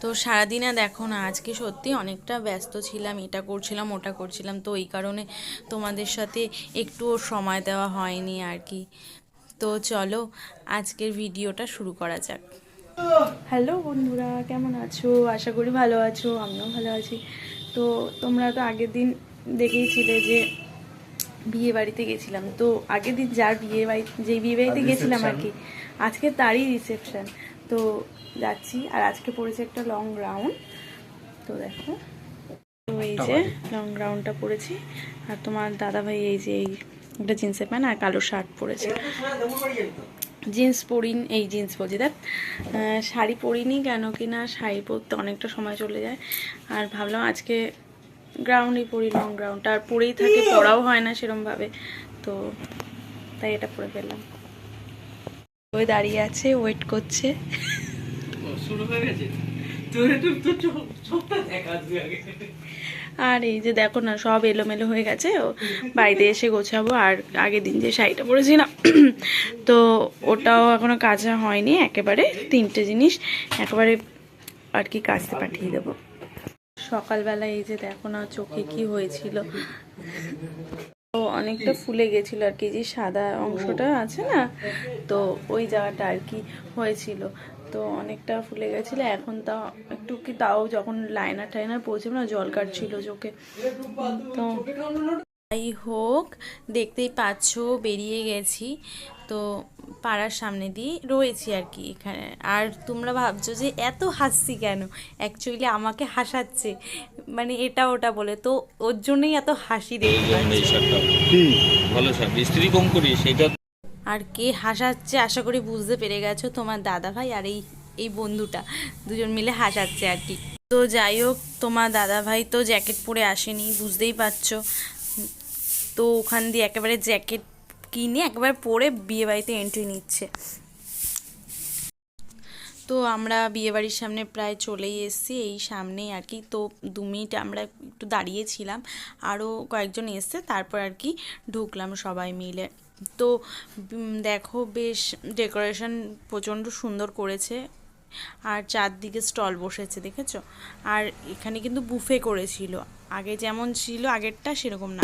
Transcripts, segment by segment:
তো সারাদিনে দেখো না, আজকে সত্যি অনেকটা ব্যস্ত ছিলাম, এটা করছিলাম ওটা করছিলাম, তো এই কারণে তোমাদের সাথে একটুও সময় দেওয়া হয়নি আর কি। তো চলো আজকের ভিডিওটা শুরু করা যাক। হ্যালো বন্ধুরা, কেমন আছো? আশা করি ভালো আছো, আমিও ভালো আছি। তো তোমরা তো আগের দিন দেখেইছিলে যে বিয়ে বাড়িতে গেছিলাম। তো আগের দিন যার যেই বিয়ে বাড়িতে গেছিলাম আর কি, আজকে তারই রিসেপশন। তো যাচ্ছি, আর আজকে পড়েছে একটা লং গ্রাউন্ড। তো দেখো, তো এই যে লং গ্রাউন্ডটা পরেছি, আর তোমার দাদাভাই এই যে এই একটা জিন্সের প্যান্ট আর কালো শার্ট পরেছে। জিন্স পরিনি, এই জিন্স বলছি দেখ, শাড়ি পরিনি কেন কি না, শাড়ি পরতে অনেকটা সময় চলে যায়, আর ভাবলাম আজকে গ্রাউন্ডই পরি, লং গ্রাউন্ডটা আর পরেই থাকে, পরাও হয় না সেরমভাবে, তো তাই এটা পরে ফেললাম। ওই দাঁড়িয়ে আছে, ওয়েট করছে। আর এই যে দেখো না, সব এলোমেলো হয়ে গেছে, বাড়িতে এসে গোছাবো। আর আগের দিন যে শাড়িটা পরেছিলাম তো ওটাও এখনো কাচা হয়নি, একেবারে 3টে জিনিস একেবারে আর কি কাচতে পাঠিয়ে দেবো। সকালবেলা এই যে দেখো না, চোখে কি হয়েছিল, তো অনেকটা ফুলে গেছিল আর কি, যে সাদা অংশটা আছে না, তো ওই জায়গাটা আর কি হয়েছিল, তো অনেকটা ফুলে গেছিল। এখন তাও একটু কি, তাও যখন লাইনার টাইনার পড়ছিল না, জল কাটছিল চোখে। তো যাই হোক, দেখতেই পাচ্ছ বেরিয়ে গেছি, তো পাড়ার সামনে দিয়ে রয়েছি আর কি এখানে। আর তোমরা ভাবছো যে এত হাসছি কেন, অ্যাকচুয়ালি আমাকে হাসাচ্ছে, মানে এটা ওটা বলে, তো ওর জন্যই এত হাসি দেখতে পাচ্ছি। আর কে হাসাচ্ছে আশা করি বুঝতে পেরে গেছো, তোমার দাদা ভাই আর এই বন্ধুটা, দুজন মিলে হাসাচ্ছে আর কি। তো যাই হোক, তোমার দাদা ভাই তো জ্যাকেট পরে আসেনি, বুঝতেই পারছো, তো ওখান দিয়ে একেবারে জ্যাকেট কিনে একেবারে পরে বিয়েবাড়িতে এন্ট্রি নিচ্ছে। তো আমরা বিয়েবাড়ির সামনে প্রায় চলেই এসেছি, এই সামনেই আর কি। তো 2 মিনিট আমরা একটু দাঁড়িয়েছিলাম, আরও কয়েকজন এসছে, তারপর আর কি ঢুকলাম সবাই মিলে। তো দেখো, বেশ ডেকোরেশন প্রচণ্ড সুন্দর করেছে, আর চারদিকে স্টল বসেছে দেখেছো। আর এখানে কিন্তু বুফে করেছিল, আগে যেমন ছিল আগেরটা সেরকম না।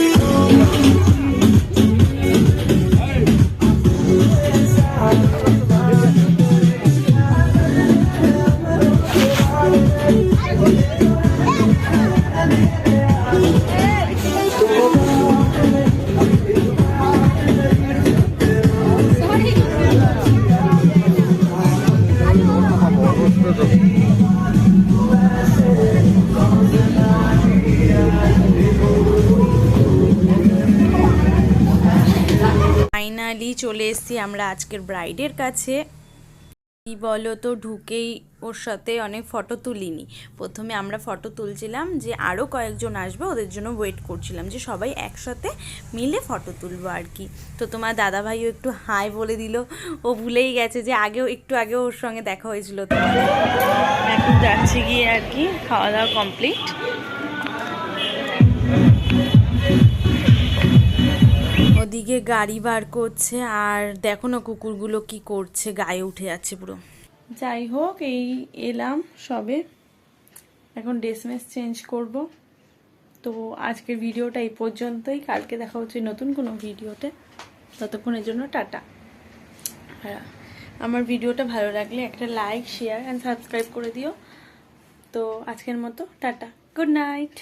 ফাইনালি চলে এসেছি আমরা আজকের ব্রাইডের কাছে। কি বলো তো, ঢুকেই ওর সাথে অনেক ফটো তুলিনি। প্রথমে আমরা ফটো তুলছিলাম, যে আরও কয়েকজন আসবে ওদের জন্য ওয়েট করছিলাম, যে সবাই একসাথে মিলে ফটো তুলবো আর কি। তো তোমার দাদাভাইও একটু হাই বলে দিল, ও ভুলেই গেছে যে একটু আগেও ওর সঙ্গে দেখা হয়েছিল। তোমাদের এখন যাচ্ছে গিয়ে আর কি, খাওয়া দাওয়া কমপ্লিট। ওদিকে গাড়ি বার করছে, আর দেখো না কুকুরগুলো কি করছে, গায়ে উঠে যাচ্ছে পুরো। যাই হোক, এই এলাম সবে, এখন ড্রেস মেস চেঞ্জ করব। তো আজকের ভিডিওটা এই পর্যন্তই, কালকে দেখা হচ্ছে নতুন কোনো ভিডিওতে, ততক্ষণের জন্য টাটা। হ্যাঁ, আমার ভিডিওটা ভালো লাগলে একটা লাইক, শেয়ার অ্যান্ড সাবস্ক্রাইব করে দিও। তো আজকের মতো টাটা, গুড নাইট।